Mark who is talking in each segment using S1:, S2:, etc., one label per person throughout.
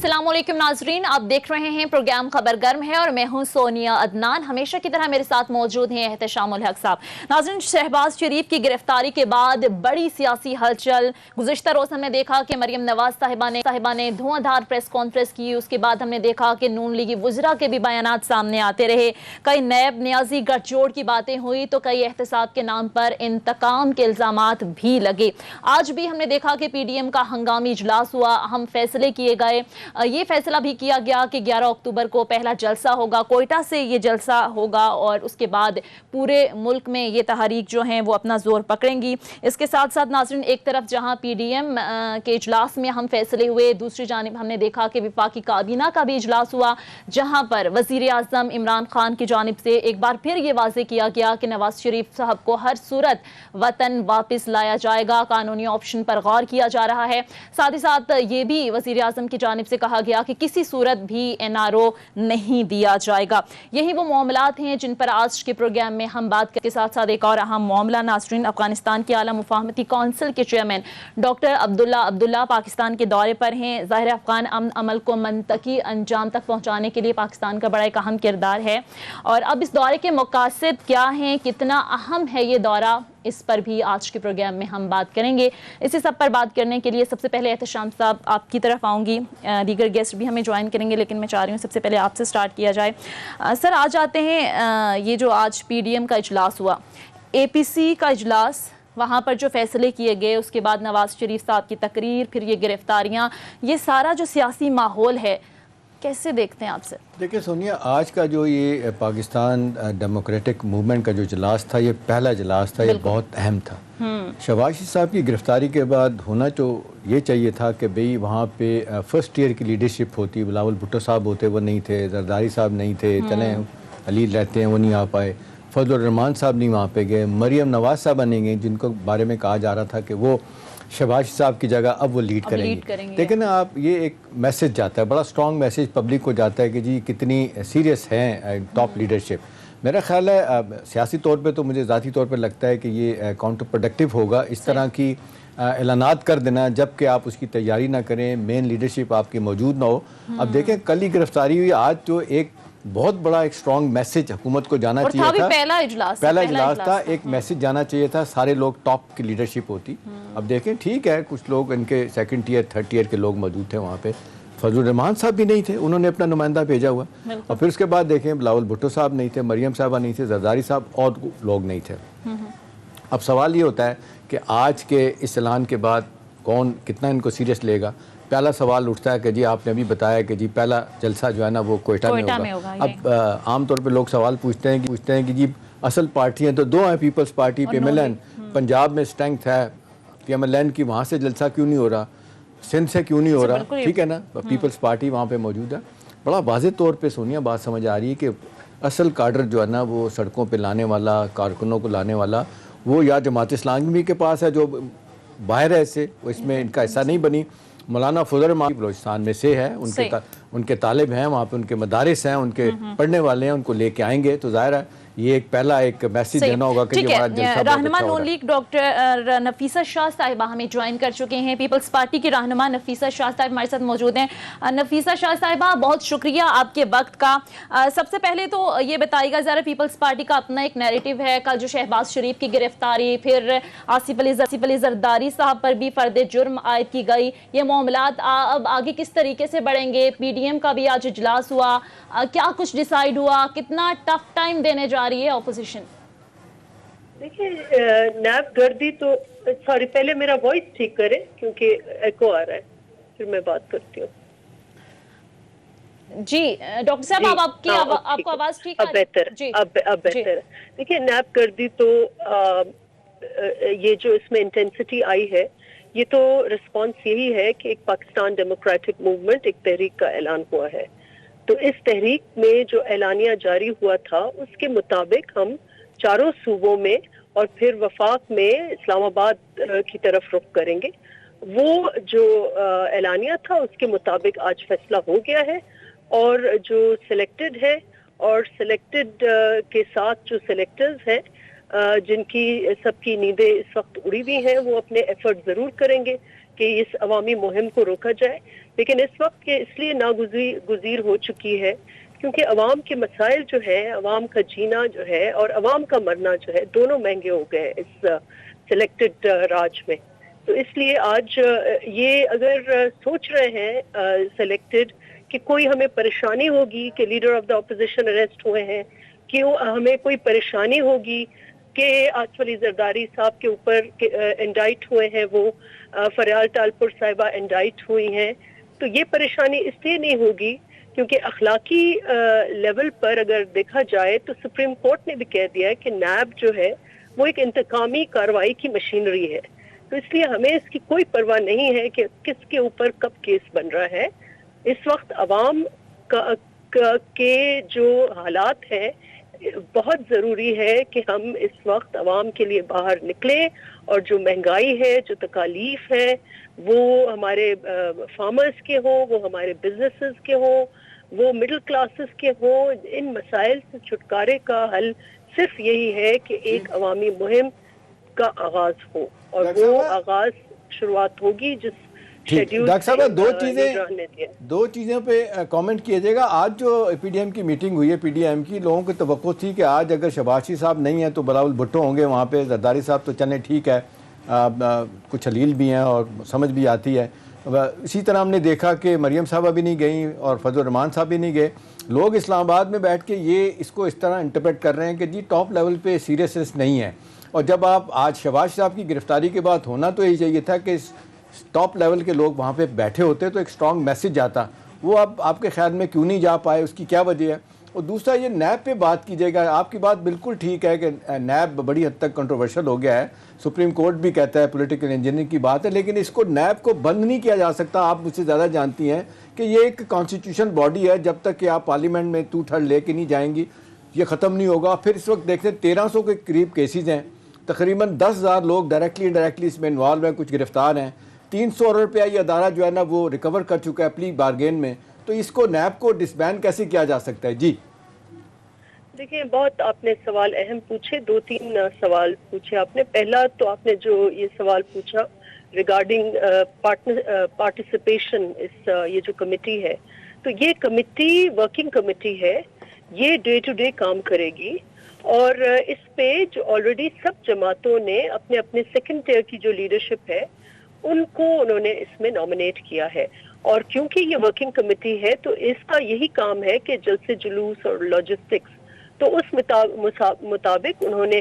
S1: अस्सलाम वालेकुम नाजरीन, आप देख रहे हैं प्रोग्राम खबर गर्म है और मैं हूं सोनिया अदनान। हमेशा की तरह मेरे साथ मौजूद हैं एहतशामुल हक साहब। नाजरीन, शहबाज शरीफ की गिरफ्तारी के बाद बड़ी सियासी हलचल। गुज़िश्ता रोज़ हमने देखा कि मरियम नवाज साहिबा ने धुआंधार प्रेस कॉन्फ्रेंस की। उसके बाद हमने देखा कि नून लीगी वज़रा के भी बयानात सामने आते रहे। कई नैब न्याजी गठजोड़ की बातें हुई तो कई एहतसाब के नाम पर इंतकाम के इल्ज़ामात भी लगे। आज भी हमने देखा कि PDM का हंगामी इजलास हुआ, अहम फैसले किए गए। ये फैसला भी किया गया कि 11 अक्टूबर को पहला जलसा होगा, कोयटा से ये जलसा होगा और उसके बाद पूरे मुल्क में ये तहरीक जो हैं वो अपना जोर पकड़ेंगी। इसके साथ साथ नाज़रीन, एक तरफ जहां PDM के इजलास में अहम फैसले हुए, दूसरी जानिब हमने देखा कि वफाकी काबीना का भी इजलास हुआ, जहां पर वज़ीर आज़म इमरान खान की जानिब से एक बार फिर ये वाज़े किया गया कि नवाज शरीफ साहब को हर सूरत वतन वापस लाया जाएगा। कानूनी ऑप्शन पर गौर किया जा रहा है। साथ ही साथ ये भी वज़ीर आज़म की जानिब से कहा गया कि किसी सूरत भी NRO नहीं दिया जाएगा। यही वो मामलात हैं जिन पर आज के प्रोग्राम में हम बात करके साथ साथ एक और अहम मामला नाज़रीन, अफगानिस्तान के आला मुफाहमती कौंसिल के चेयरमैन डॉक्टर अब्दुल्ला पाकिस्तान के दौरे पर हैं। ज़ाहिर अफगान अमन अमल को मंतकी अंजाम तक पहुँचाने के लिए पाकिस्तान का बड़ा एक अहम किरदार है और अब इस दौरे के मकासद क्या हैं, कितना अहम है ये दौरा, इस पर भी आज के प्रोग्राम में हम बात करेंगे। इसी सब पर बात करने के लिए सबसे पहले एहतशाम साहब आपकी तरफ आऊँगी, दीगर गेस्ट भी हमें ज्वाइन करेंगे, लेकिन मैं चाह रही हूँ सबसे पहले आपसे स्टार्ट किया जाए। सर, आज आते हैं ये जो आज PDM का इजलास हुआ, APC का इजलास, वहाँ पर जो फैसले किए गए, उसके बाद नवाज शरीफ साहब की तकरीर, फिर ये गिरफ्तारियाँ, ये सारा जो सियासी माहौल है कैसे देखते हैं आप सर?
S2: देखिए सोनिया, आज का जो ये पाकिस्तान डेमोक्रेटिक मूवमेंट का जो इजलास था, ये पहला इजलास था, ये बहुत अहम था। शहबाज शरीफ साहब की गिरफ्तारी के बाद होना तो ये चाहिए था कि भाई वहाँ पे फर्स्ट ईयर की लीडरशिप होती, बिलावल भुट्टो साहब होते, वो नहीं थे, जरदारी साहब नहीं थे, चले अली रहते हैं, वो नहीं आ पाए, फजल रहमान साहब नहीं वहाँ पे गए, मरियम नवाज साहब नहीं गई, जिनको बारे में कहा जा रहा था कि वो शहबाज साहब की जगह अब वो लीड करेंगे। लेकिन आप ये एक मैसेज जाता है, बड़ा स्ट्रॉन्ग मैसेज पब्लिक को जाता है कि जी कितनी सीरियस हैं टॉप लीडरशिप। मेरा ख्याल है सियासी तौर पे तो मुझे ज़ाती तौर पे लगता है कि ये काउंटर प्रोडक्टिव होगा, इस तरह की ऐलानात कर देना जबकि आप उसकी तैयारी ना करें, मेन लीडरशिप आपकी मौजूद ना हो। अब देखें, कल ही गिरफ्तारी हुई, आज तो एक बहुत बड़ा एक स्ट्रॉन्ग मैसेज हुकूमत को जाना चाहिए था।
S1: पहला इजलास
S2: था, एक मैसेज जाना चाहिए था, सारे लोग टॉप की लीडरशिप होती। अब देखें, ठीक है, कुछ लोग इनके सेकंड ईयर थर्ड ईयर के लोग मौजूद थे वहाँ पे, फजल रहमान साहब भी नहीं थे, उन्होंने अपना नुमाइंदा भेजा हुआ, और फिर उसके बाद देखें बिलावल भुट्टो साहब नहीं थे, मरियम साहबा नहीं थे, जरदारी साहब और लोग नहीं थे। अब सवाल ये होता है कि आज के इस ऐलान के बाद कौन कितना इनको सीरियस लेगा। पहला सवाल उठता है कि जी आपने अभी बताया कि जी पहला जलसा जो है ना वो कोयटा में होगा। अब आमतौर पे लोग सवाल पूछते हैं कि जी असल पार्टियां तो दो हैं, पीपल्स पार्टी PMLN, पंजाब में स्ट्रेंथ है PMLN की, वहाँ से जलसा क्यों नहीं हो रहा, सिंध से क्यों नहीं हो रहा, ठीक है ना, पीपल्स पार्टी वहाँ पे मौजूद है। बड़ा वाज़े तौर पर सोनिया बात समझ आ रही है कि असल काडर जो है ना वो सड़कों पर लाने वाला, कारकुनों को लाने वाला, वो या जमात इस्लामी के पास है जो बाहर है इससे, वो इसमें इनका हिस्सा नहीं बनी। मौलाना फजल रहमान बलोचिस्तान में से है, उनके तालिब हैं वहाँ पे, उनके मदारिस हैं, उनके पढ़ने वाले हैं, उनको लेके आएंगे तो ज़ाहिर है ये एक पहला एक मैसेज देना होगा कि हमारा जलसा
S1: रहनुमा नून लीग डॉक्टर नफीसा शाह साहिबा हमें ज्वाइन कर चुके हैं। पीपल्स पार्टी की रहनुमा नफीसा शाह साहिब हमारे साथ मौजूद हैं। नफीसा शाह साहिबा, बहुत शुक्रिया आपके वक्त का। सबसे पहले तो ये बताइएगा ज़रा, पीपल्स पार्टी का अपना एक नैरेटिव है, कल जो शहबाज शरीफ की गिरफ्तारी, फिर आसिफ अली जरदारी साहब पर भी फर्द जुर्म आयद की गई, ये मामलात अब आगे किस तरीके से बढ़ेंगे? PDM का भी आज इजलास हुआ, क्या कुछ डिसाइड हुआ, कितना टफ टाइम देने जा रही है ऑपोजिशन?
S3: देखिए, नैब गर्दी तो सॉरी, पहले मेरा वॉइस ठीक करें क्योंकि एको आ रहा है, फिर मैं बात करती हूँ।
S1: जी डॉक्टर साहब, अब आपको आवाज ठीक
S3: अब बेहतर है, अब बेहतर है। देखिए, नैब गर्दी तो ये जो इसमें इंटेंसिटी आई है, ये तो रिस्पॉन्स यही है कि एक पाकिस्तान डेमोक्रेटिक मूवमेंट, एक तहरीक का ऐलान हुआ है। तो इस तहरीक में जो ऐलानिया जारी हुआ था उसके मुताबिक हम चारों सूबों में और फिर वफाक में इस्लामाबाद की तरफ रुख करेंगे। वो जो ऐलानिया था उसके मुताबिक आज फैसला हो गया है, और जो सिलेक्टेड है और सिलेक्टेड के साथ जो सिलेक्टर्स हैं जिनकी सबकी नींदें इस वक्त उड़ी हुई हैं, वो अपने एफर्ट ज़रूर करेंगे کہ اس عوامی مہم کو روکا جائے، لیکن اس وقت یہ اس لیے ناگزیر ہو چکی ہے کیونکہ عوام کے مسائل جو ہے، عوام کا جینا جو ہے اور عوام کا مرنا جو ہے، دونوں مہنگے ہو گئے اس سلیکٹڈ راج میں. تو اس لیے آج یہ اگر سوچ رہے ہیں سلیکٹڈ کہ کوئی ہمیں پریشانی ہوگی کہ leader of the opposition arrest ہوئے ہیں، کہ ہمیں کوئی پریشانی ہوگی کہ آصف علی زرداری صاحب کے اوپر انڈائٹ ہوئے ہیں، وہ فریال ٹالپور صاحبہ انڈائٹ ہوئی ہیں، تو یہ پریشانی اس لیے نہیں ہوگی کیونکہ اخلاقی لیول پر اگر دیکھا جائے تو سپریم کورٹ نے بھی کہہ دیا ہے کہ نیب جو ہے وہ ایک انتقامی کارروائی کی مشینری ہے. تو اس لیے ہمیں اس کی کوئی پرواہ نہیں ہے کہ کس کے اوپر کب کیس بن رہا ہے. اس وقت عوام کے جو حالات ہیں، بہت ضروری ہے کہ ہم اس وقت عوام کے لیے باہر نکلیں، اور جو مہنگائی ہے، جو تکالیف ہے، وہ ہمارے فارمرز کے ہوں، وہ ہمارے بزنسز کے ہوں، وہ مڈل کلاسز کے ہوں، ان مسائل سے چھٹکارے کا حل صرف یہی ہے کہ ایک عوامی مہم کا آغاز ہو، اور وہ آغاز شروعات ہوگی جس شیڈیول.
S2: ڈاکٹر صاحب دو چیزوں پہ کامنٹ کیجیے گا. آج جو پی ڈی ایم کی میٹنگ ہوئی ہے، پی ڈی ایم کی، لوگوں کی توقع تھی کہ آج اگر شہباز شریف صاحب نہیں ہیں تو بلاول بھٹو ہوں گے وہاں پہ. زرداری صاحب تو چلیں ٹھیک ہے، کچھ حلیل بھی ہیں اور سمجھ بھی آتی ہے. اسی طرح ہم نے دیکھا کہ مریم صاحبہ بھی نہیں گئیں اور فضل الرحمان صاحب بھی نہیں گئے. لوگ اسلام آباد میں بیٹھ کے اس کو اس طرح انٹرپریٹ کر رہے ہیں کہ جی ٹاپ لیول پہ سیریسنس نہیں ہے. اور جب آپ آج شہباز صاحب کی گرفتاری کے بعد ہونا تو یہی چاہیے تھا کہ ٹاپ لیول کے لوگ وہاں پہ بیٹھے ہوتے تو ایک سٹرونگ میسج آتا. وہ اب آپ کے خیال میں کیوں نہیں جا پائے، اس کی کیا وجہ ہے؟ اور دوسرا یہ نیب پہ بات کیجیے گا. آپ کی بات بالکل ٹھیک ہے کہ نیب بڑی حد تک کنٹروورشل ہو گیا ہے، سپریم کورٹ بھی کہتا ہے پولیٹیکل انجینئرنگ کی بات ہے، لیکن اس کو نیب کو بند نہیں کیا جا سکتا. آپ مجھ سے زیادہ جانتی ہیں کہ یہ ایک کانسٹیٹیوشن باڈی ہے، جب تک کہ آپ پارلیمنٹ میں 2/3 لے کے نہیں جائیں گی یہ ختم نہیں ہوگا. پھر اس وقت دیکھتے 1300 کے قریب کیسز ہیں، تقریباً 10,000 لوگ ڈائریکٹلی انڈائریکٹلی اس میں انوالو ہیں، کچھ گرفتار ہیں. 300 ارب روپیہ یہ ادارہ جو ہے نا وہ ریکور کر چکا ہے پلی بارگین میں. تو اس کو نیب کو ڈسبین کیسے کیا جا سکتا ہے؟ جی
S3: دیکھیں، بہت آپ نے سوال اہم پوچھے، 2-3 سوال پوچھے آپ نے. پہلا تو آپ نے جو یہ سوال پوچھا ریگارڈنگ پارٹیسپیشن، یہ جو کمیٹی ہے، تو یہ کمیٹی ورکنگ کمیٹی ہے، یہ ڈے ٹو ڈے کام کرے گی. اور اس پہ جو آلریڈی سب جماعتوں نے اپنے اپنے سیکنڈ ٹیئر کی جو لیڈرشپ ہے ان کو انہوں نے اس میں نامنیٹ کیا ہے. اور کیونکہ یہ ورکنگ کمیٹی ہے تو اس کا یہی کام ہے کہ جلسے جلوس اور لاجسٹکس، تو اس مطابق انہوں نے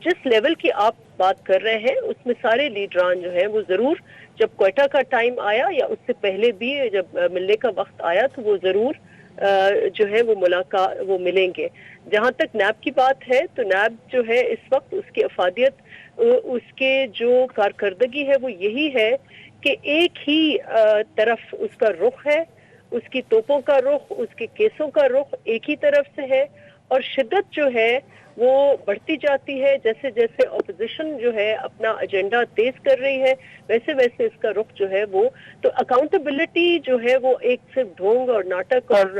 S3: جس لیول کی آپ بات کر رہے ہیں اس میں سارے لیڈران جو ہیں وہ ضرور جب کوئٹہ کا ٹائم آیا یا اس سے پہلے بھی جب ملنے کا وقت آیا تو وہ ضرور جو ہے وہ ملیں گے. جہاں تک نیب کی بات ہے تو نیب جو ہے اس وقت اس کی افادیت، اس کے جو کارکردگی ہے وہ یہی ہے کہ ایک ہی طرف اس کا رخ ہے، اس کی توپوں کا رخ، اس کے کیسوں کا رخ ایک ہی طرف سے ہے، اور شدت جو ہے وہ بڑھتی جاتی ہے. جیسے جیسے اپوزیشن جو ہے اپنا ایجنڈا تیز کر رہی ہے ویسے ویسے اس کا رخ جو ہے وہ، تو اکاؤنٹیبلٹی جو ہے وہ ایک صرف ڈھونگ اور ناٹک اور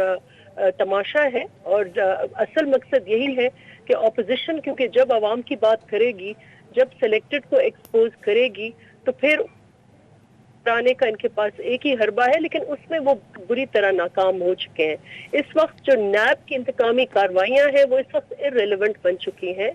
S3: تماشا ہے. اور اصل مقصد یہی ہے کہ اپوزیشن کیونکہ جب عوام کی بات کرے گی، جب سلیکٹڈ کو ایکسپوز کرے گی تو پھر آنے کا ان کے پاس ایک ہی حربہ ہے، لیکن اس میں وہ بری طرح ناکام ہو چکے ہیں. اس وقت جو نیب کی انتقامی کارروائیاں ہیں وہ اس وقت irrelevant بن چکی ہیں،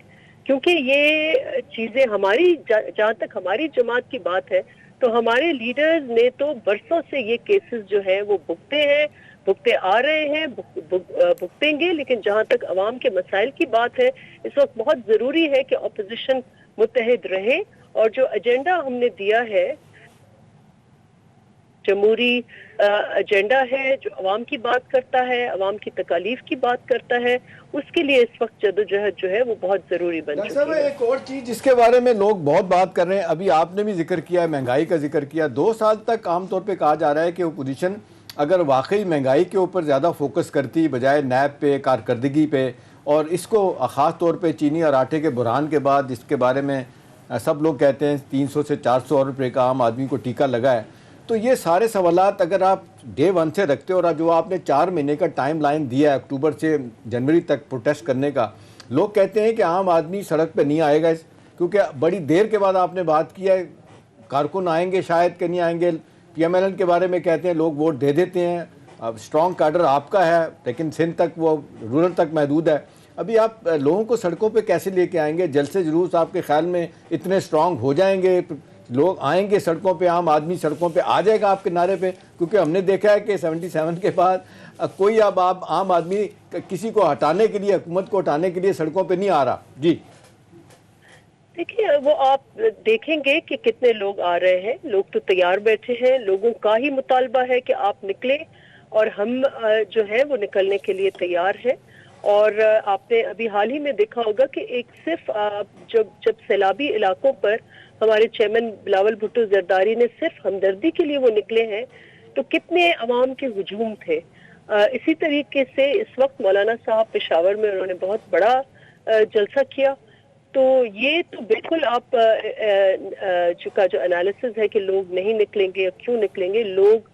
S3: کیونکہ یہ چیزیں ہماری جہاں تک ہماری جماعت کی بات ہے تو ہمارے لیڈرز نے تو برسوں سے یہ کیسز جو ہیں وہ بھگتے آ رہے ہیں، بھگتیں گے. لیکن جہاں تک عوام کے مسائل کی بات ہے اس وقت بہت ضروری ہے کہ اپوزیشن متحد رہے، اور جو ایجنڈا ہم نے دیا ہے جمہوری ایجنڈا ہے جو عوام کی بات کرتا ہے، عوام کی تکالیف کی بات کرتا ہے، اس کے لیے اس وقت جدوجہد جو ہے وہ بہت ضروری بن چکی ہے.
S2: ایک اور چیز جس کے بارے میں لوگ بہت بات کر رہے ہیں، ابھی آپ نے بھی ذکر کیا، مہنگائی کا ذکر کیا. 2 سال تک عام طور پہ کہا جا رہا ہے کہ اپوزیشن اگر واقعی مہنگائی کے اوپر زیادہ فوکس کرتی بجائے نیب پہ، کارکردگی پہ، اور اس کو خاص طور پہ چینی اور آٹے کے بحران کے بعد اس کے بارے میں سب لوگ کہتے ہیں 300 سے 400 روپے کا عام آدمی کو ٹیکہ لگا ہے. تو یہ سارے سوالات اگر آپ ڈے 1 سے رکھتے ہو، اور جو آپ نے 4 مہینے کا ٹائم لائن دیا ہے اکتوبر سے جنوری تک پروٹیسٹ کرنے کا، لوگ کہتے ہیں کہ عام آدمی سڑک پہ نہیں آئے گا کیونکہ بڑی دیر کے بعد آپ نے بات کی ہے. कारकुन आएंगे शायद कि नहीं आएंगे, PMLN के बारे में कहते हैं लोग वोट दे देते हैं, अब स्ट्रॉन्ग कार्डर आपका है लेकिन सिंध तक वो रूरल तक महदूद है। अभी आप लोगों को सड़कों पे कैसे लेके आएंगे? जलसे जुलूस आपके ख्याल में इतने स्ट्रॉन्ग हो जाएंगे, लोग आएंगे सड़कों पे, आम आदमी सड़कों पे आ जाएगा आपके नारे पे? क्योंकि हमने देखा है कि 77 के बाद कोई अब आप आम आदमी किसी को हटाने के लिए, हुकूमत को हटाने के लिए सड़कों पे नहीं आ रहा। जी
S3: देखिए, वो आप देखेंगे कि कितने लोग आ रहे हैं, लोग तो तैयार बैठे हैं, लोगों का ही मुतालबा है कि आप निकले और हम जो है वो निकलने के लिए तैयार हैं। और आपने अभी हाल ही में देखा होगा कि एक सिर्फ जब सैलाबी इलाकों पर हमारे चेयरमैन बिलावल भुट्टो जरदारी ने सिर्फ हमदर्दी के लिए वो निकले हैं, तो कितने अवाम के हुजूम थे। इसी तरीके से इस वक्त मौलाना साहब पेशावर में उन्होंने बहुत बड़ा जलसा किया। तो ये तो बिल्कुल आप जो एनालिसिस है कि लोग नहीं निकलेंगे, क्यों निकलेंगे, लोग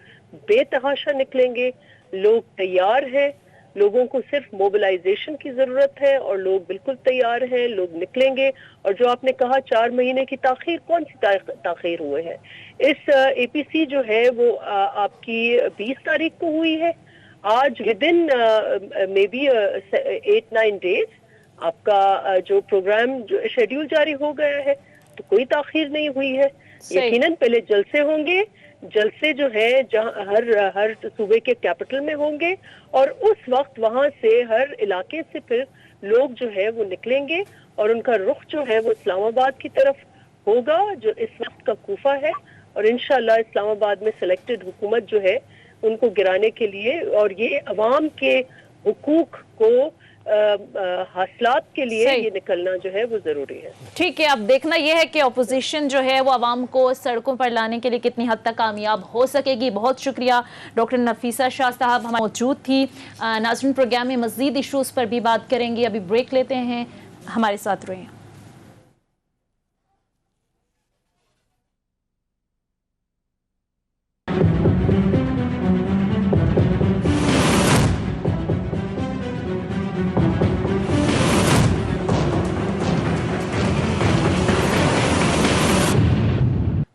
S3: बेतहाशा निकलेंगे, लोग तैयार हैं, लोगों को सिर्फ मोबिलाइजेशन की जरूरत है और लोग बिल्कुल तैयार हैं, लोग निकलेंगे। और जो आपने कहा 4 महीने की ताखीर, कौन सी ताखीर हुए है? इस APC जो है वो आपकी 20 तारीख को हुई है। आज with in may be 8-9 days आपका जो प्रोग्राम जो शेड्यूल जारी हो गया है, तो कोई ताखीर नहीं हुई है। यकीनन पहले जलसे होंगे, जलसे जो है जहां हर सूबे के कैपिटल में होंगे और उस वक्त वहां से हर इलाके से फिर लोग जो है वो निकलेंगे और उनका रुख जो है वो इस्लामाबाद की तरफ होगा, जो इस वक्त का कूफा है। और इंशाल्लाह इस्लामाबाद में सिलेक्टेड हुकूमत जो है उनको गिराने के लिए और ये अवाम के हुकूक को हासिलात के लिए ये निकलना जो है वो जरूरी है।
S1: ठीक है, अब देखना ये है कि अपोजिशन जो है वो आवाम को सड़कों पर लाने के लिए कितनी हद तक कामयाब हो सकेगी। बहुत शुक्रिया डॉक्टर नफीसा शाह साहब हमारे मौजूद थी। नाज़रीन, प्रोग्राम में मज़ीद इशूज़ पर भी बात करेंगे, अभी ब्रेक लेते हैं, हमारे साथ रहें।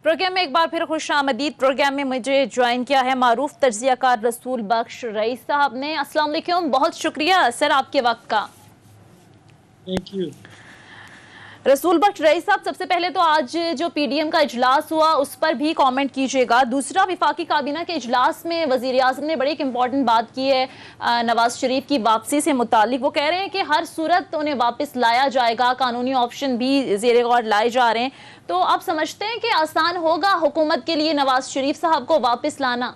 S1: प्रोग्राम में एक बार फिर खुश आमदीद। प्रोग्राम में मुझे ज्वाइन किया है मारूफ तज्जियाकार रसूल बख्श रईस साहब ने। अस्सलाम वालेकुम, बहुत शुक्रिया सर आपके वक्त का।
S4: Thank you.
S1: रसूल बख्श रईस साहब, सबसे पहले तो आज जो PDM का इजलास हुआ उस पर भी कमेंट कीजिएगा। दूसरा, वफाकी काबीना के इजलास में वज़ीर आज़म ने बड़ी एक इम्पॉर्टेंट बात की है नवाज शरीफ की वापसी से मुतालिक। वो कह रहे हैं कि हर सूरत उन्हें वापस लाया जाएगा, कानूनी ऑप्शन भी ज़ेरे गौर लाए जा रहे हैं। तो आप समझते हैं कि आसान होगा हुकूमत के लिए नवाज शरीफ साहब को वापस लाना?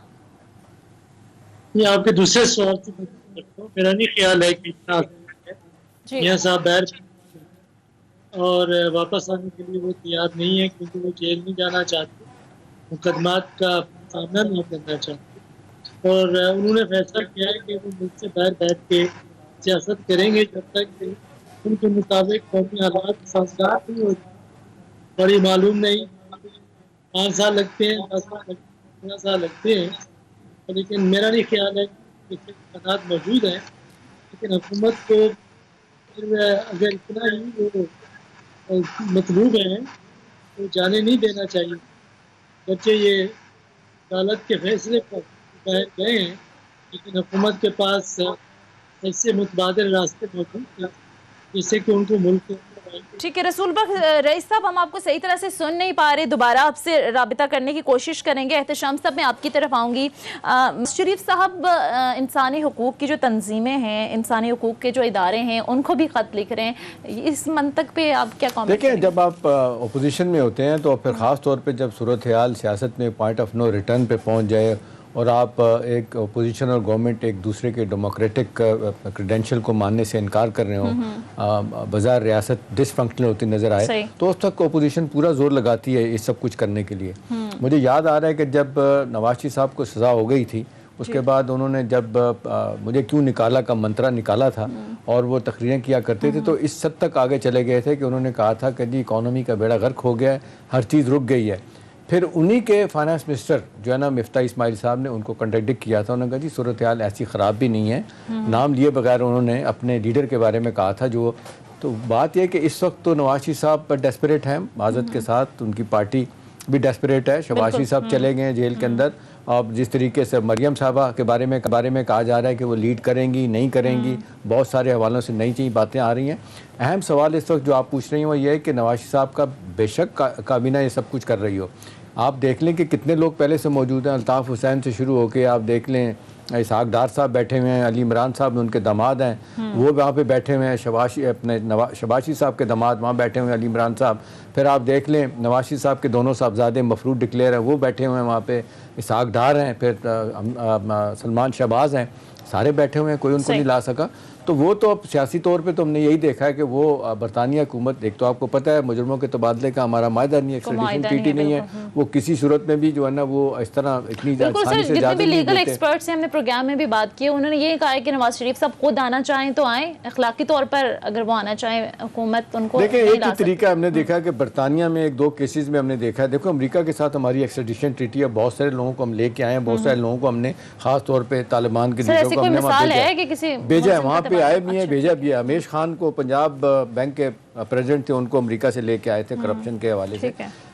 S4: ये आपके दूसरे सवाल से मेरा नहीं ख्याल है कि इतना मियां साहब बैर और वापस आने के लिए वो तैयार नहीं है, क्योंकि वो जेल नहीं जाना चाहते, मुकदमात का सामना नहीं करना चाहते। और उन्होंने फैसला किया है कि वो मुल्क से बाहर बैठ के सियासत करेंगे जब तक उनके मुताबिक कौमी हालात साजगार नहीं होते। बड़ी मालूम नहीं 5 साल लगते हैं, 10 साल लगते हैं, 15 साल लगते हैं, लेकिन मेरा नहीं ख्याल है कि हालात मौजूद हैं। लेकिन हुकूमत को अगर इतना ही वो मतलूब है तो जाने नहीं देना चाहिए। बच्चे ये अदालत के फैसले पर गए हैं, लेकिन हुकूमत के पास ऐसे मुतबादिल रास्ते मौजूद हैं जिससे कि उनको मुल्क।
S1: ठीक है रसूल बख्श रईस साहब, हम आपको सही तरह से सुन नहीं पा रहे, दोबारा आपसे राबिता करने की कोशिश करेंगे। एहतशाम साहब, मैं आपकी तरफ आऊँगी। शरीफ साहब, इंसानी हुकूक की जो तंजीमें हैं, इंसानी हुकूक के जो इदारे हैं, उनको भी ख़त लिख रहे हैं। इस मंतक पे आप क्या कमेंट?
S2: देखिए, जब आप अपोजिशन में होते हैं तो फिर ख़ास तौर पर जब सूरत हाल सियासत में पॉइंट ऑफ नो रिटर्न पर पहुँच जाए और आप एक अपोजिशन और गवर्नमेंट एक दूसरे के डेमोक्रेटिक क्रेडेंशियल को मानने से इनकार कर रहे हो, बाजार रियासत डिसफंक्शनल होती नज़र आए, तो उस तक अपोजिशन पूरा जोर लगाती है ये सब कुछ करने के लिए। मुझे याद आ रहा है कि जब नवाज शरीफ साहब को सज़ा हो गई थी, उसके बाद उन्होंने जब मुझे क्यों निकाला का मंत्रा निकाला था और वो तकरीरें किया करते थे, तो इस हद तक आगे चले गए थे कि उन्होंने कहा था कि जी इकॉनमी का बेड़ा गर्क हो गया है, हर चीज़ रुक गई है। फिर उन्हीं के फाइनेंस मिनिस्टर जो है ना मिफ्ता इस्माइल साहब ने उनको कंट्राडिक्ट किया था। उन्होंने कहा जी सूरत हाल ऐसी ख़राब भी नहीं है, नाम लिए बगैर उन्होंने अपने लीडर के बारे में कहा था जो। तो बात यह कि इस वक्त तो नवाज शरीफ साहब डेस्परेट हैं, माजरत के साथ उनकी पार्टी بھی ڈیسپریٹ ہے. شہباز شریف صاحب چلے گئے ہیں جیل کے اندر. اب جس طریقے سے مریم صاحبہ کے بارے میں کہا جا رہا ہے کہ وہ لیڈ کریں گی نہیں کریں گی, بہت سارے حوالوں سے نئی چیز باتیں آ رہی ہیں. اہم سوال اس وقت جو آپ پوچھ رہی ہیں وہ یہ ہے کہ نواز شریف صاحب کا بے شک کابینہ یہ سب کچھ کر رہی ہو. آپ دیکھ لیں کہ کتنے لوگ پہلے سے موجود ہیں. الطاف حسین سے شروع ہو کے آپ دیکھ لیں اسحاق ڈار صاحب بیٹھے ہوئے ہیں, علی عمران صاحب ان کے داماد ہیں وہ وہاں پہ بیٹھے ہوئے ہیں, شہباز شریف صاحب کے داماد وہاں بیٹھے ہوئے ہیں علی عمران صاحب. پھر آپ دیکھ لیں نواز شریف صاحب کے دونوں صاحبزادے مفروض ڈکلیئر ہیں وہ بیٹھے ہوئے ہیں وہاں پہ, اسحاق ڈار ہیں, پھر سلمان شہباز ہیں, سارے بیٹھے ہوئے ہیں, کوئی ان کو نہیں لا سکا. تو وہ تو اب سیاسی طور پہ تو ہم نے یہی دیکھا ہے کہ وہ برطانیہ حکومت, ایک تو آپ کو پتہ ہے مجرموں کے تبادلے کا ہمارا معاہدہ نہیں ہے, ایکسٹریڈیشن ٹریٹی نہیں ہے, وہ کسی صورت میں بھی جو ہے نا وہ اس طرح اتنی آسانی سے
S1: جتنے بھی لیگل ایکسپرٹس ہیں ہم نے پروگرام میں بھی بات کی, انہوں نے یہ کہا ہے کہ نواز شریف صاحب خود آنا چاہیں تو آئیں, اخلاقی طور پر اگر وہ آنا چاہیں حکومت ان کو
S2: دیکھیں. ایک ہی طریقہ ہم نے دیکھا کہ برطانیہ میں ایک دو کیسز میں ہم نے دیکھا ہے. دیکھو امریکہ کے ساتھ ہماری ایکسٹریڈیشن ٹریٹی ہے, بہت سارے لوگوں کو ہم لے کے آئے ہیں, بہت سارے لوگوں کو ہم نے خاص طور پہ طالبان کے لیڈروں کو ہم نے بھیجا ہے, وہاں پہ آئے بھی ہیں, بھیجا بھی ہے. امیش خان کو پنجاب بینک کے پریزیڈنٹ تھے, ان کو امریکہ سے لے کے آئے تھے کرپشن کے حوالے سے.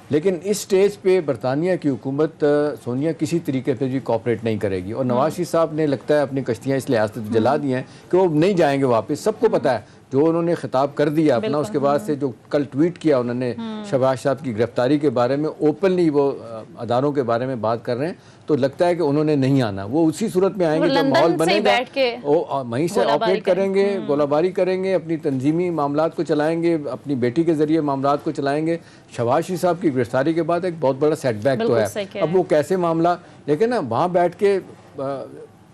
S2: لیکن اس سٹیج پہ برطانیہ کی حکومت سونیا کسی طریقے پہ بھی کوآپریٹ نہیں کرے گی, اور نواز شریف صاحب نے لگتا ہے اپنی کشتیاں اس لحاظ سے جلا دی ہیں کہ وہ نہیں جائیں گے واپس. سب کو پتہ ہے جو انہوں نے خطاب کر دیا اپنا, اس کے بعد سے جو کل ٹویٹ کیا انہوں نے شہباز صاحب کی گرفتاری کے بارے میں, اوپنلی وہ اداروں کے بارے میں بات کر رہے ہیں, تو لگتا ہے کہ انہوں نے نہیں آنا. وہ اسی صورت میں آئیں گے جب ماحول بنے گا, وہیں سے آپریٹ کریں گے, گولہ باری کریں گے, اپنی تنظیمی معاملات کو چلائیں گے, اپنی بیٹی کے ذریعے معاملات کو چلائیں گے. شہباز شریف صاحب کی گرفتاری کے بعد ایک بہت بڑا سیٹ بیک تو ہے. اب وہ کیسے معاملہ, دیکھیں نا وہاں بیٹھ کے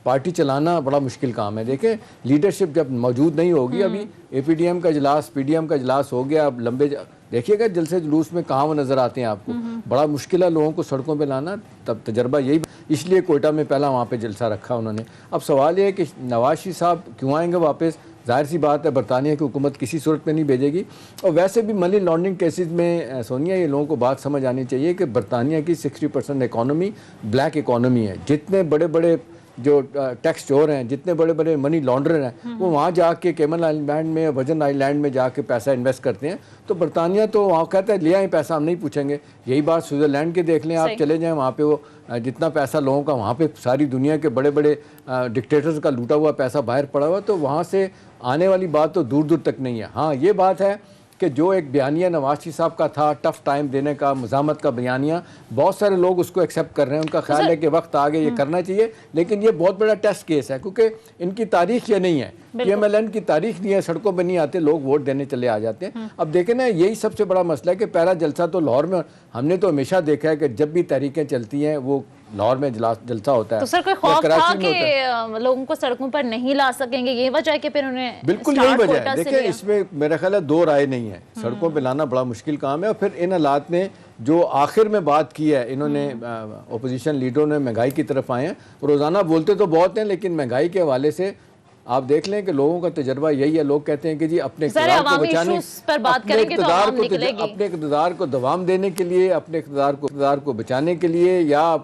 S2: پارٹی چلانا بڑا مشکل کام ہے. دیکھیں لیڈرشپ جب موجود نہیں ہوگی, ابھی اے پی ڈی ایم کا اجلاس, پی ڈی ایم کا اجلاس ہو گیا, اب لمبے دیکھیے گا جلسے جلوس میں کہاں وہ نظر آتے ہیں آپ کو. بڑا مشکل ہے لوگوں کو سڑکوں پہ لانا, تب تجربہ یہی, اس لیے کوئٹہ میں پہلا وہاں پہ جلسہ رکھا انہوں نے. اب سوال یہ ہے کہ نواز شریف صاحب کیوں آئیں گے واپس. ظاہر سی بات ہے برطانیہ کی حکومت کسی صورت میں نہیں بھیجے گی. اور ویسے بھی منی لانڈرنگ کیسز میں سونیا یہ لوگوں کو بات سمجھ آنی چاہیے کہ برطانیہ کی 60% اکانومی بلیک اکانومی ہے. جتنے بڑے بڑے جو ٹیکس چور ہیں, جتنے بڑے بڑے منی لانڈرر ہیں, وہ وہاں جا کے کیمن آئی لینڈ میں, ورجن آئی لینڈ میں جا کے پیسہ انویسٹ کرتے ہیں. تو برطانیہ تو وہاں کہتا ہے لے آئیں پیسہ, ہم نہیں پوچھیں گے. یہی بات سوئٹزرلینڈ کے دیکھ لیں آپ, چلے جائیں وہاں پہ, وہ جتنا پیسہ لوگوں کا وہاں پہ ساری دنیا کے بڑے بڑے ڈکٹیٹرز کا لوٹا ہوا پیسہ باہر پڑا ہوا, تو وہاں سے آنے والی بات تو دور دور تک نہیں ہے. ہاں یہ بات ہے کہ جو ایک بیانیہ نواز شریف صاحب کا تھا, ٹف ٹائم دینے کا, مزاحمت کا بیانیہ, بہت سارے لوگ اس کو ایکسیپٹ کر رہے ہیں. ان کا خیال ہے کہ وقت آگے یہ کرنا چاہیے, لیکن یہ بہت بڑا ٹیسٹ کیس ہے کیونکہ ان کی تاریخ یہ نہیں ہے, پی ایم ایل این کی تاریخ نہیں ہے, سڑکوں پہ نہیں آتے لوگ, ووٹ دینے چلے آ جاتے ہیں. اب دیکھیں نا یہی سب سے بڑا مسئلہ ہے کہ پہلا جلسہ تو لاہور میں, ہم نے تو ہمیشہ دیکھا ہے کہ جب بھی تحریکیں چلتی ہیں وہ لاہور میں جلسہ ہوتا ہے.
S1: تو سر کوئی خوف تھا کہ لوگوں کو سڑکوں پر نہیں لا سکیں گے, یہ وجہ ہے کہ پھر انہیں
S2: بالکل یہی وجہ ہے. دیکھیں اس میں میرا خیال ہے دو رائے نہیں ہے, سڑکوں پہ لانا بڑا مشکل کام ہے. اور پھر ان حالات میں جو آخر میں بات کی ہے انہوں نے, اپوزیشن لیڈروں نے مہنگائی کی طرف آئے ہیں. روزانہ بولتے تو بہت ہیں, لیکن مہنگائی کے حوالے سے آپ دیکھ لیں کہ لوگوں کا تجربہ یہی ہے. لوگ کہتے ہیں کہ جی اپنے اقتدار کو بچانے, اپنے اقتدار کو دوام دینے کے لیے, اپنے اقتدار کو بچانے کے لیے, یا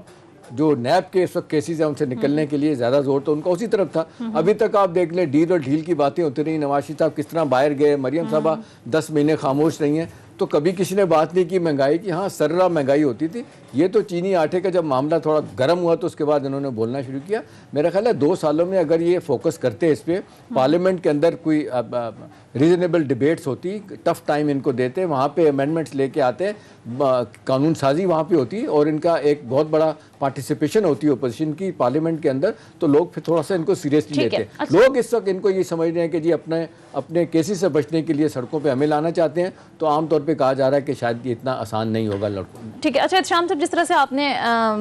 S2: جو نیب کے اس وقت کیسز ہیں ان سے نکلنے کے لیے زیادہ زور تو ان کا اسی طرف تھا. ابھی تک آپ دیکھ لیں ڈیل اور ڈھیل کی باتیں ہوتی رہی. نواز شریف صاحب کس طرح باہر گئے, مریم صاحبہ 10 مہینے خاموش رہی ہیں, تو کبھی کسی نے بات نہیں کی مہنگائی کی. ہاں سررا مہنگائی ہوتی تھی. یہ تو چینی آٹے کا جب معاملہ تھوڑا گرم ہوا تو اس کے بعد انہوں نے بولنا شروع کیا. میرا خیال ہے 2 سالوں میں اگر یہ فوکس کرتے اس پہ, پارلیمنٹ کے اندر کوئی ریزنیبل ڈیبیٹس ہوتی, ٹف ٹائم ان کو دیتے, وہاں پہ امینڈمنٹس لے کے آتے, قانون سازی وہاں پہ ہوتی, اور ان کا ایک بہت بڑا پارٹیسپیشن ہوتی ہے اپوزیشن کی پارلیمنٹ کے اندر, تو لوگ پھر تھوڑا سا ان کو سیریسلی لیتے. لوگ اس وقت ان کو یہ سمجھ رہے ہیں کہ جی اپنے کیسز سے بچنے کے لیے سڑکوں پہ ہمیں لانا چاہتے ہیں. تو عام طور پہ کہا جا رہا ہے کہ شاید یہ اتنا آسان نہیں ہوگا لڑکوں.
S1: ٹھیک ہے. اچھا شام صاحب, جس طرح سے آپ نے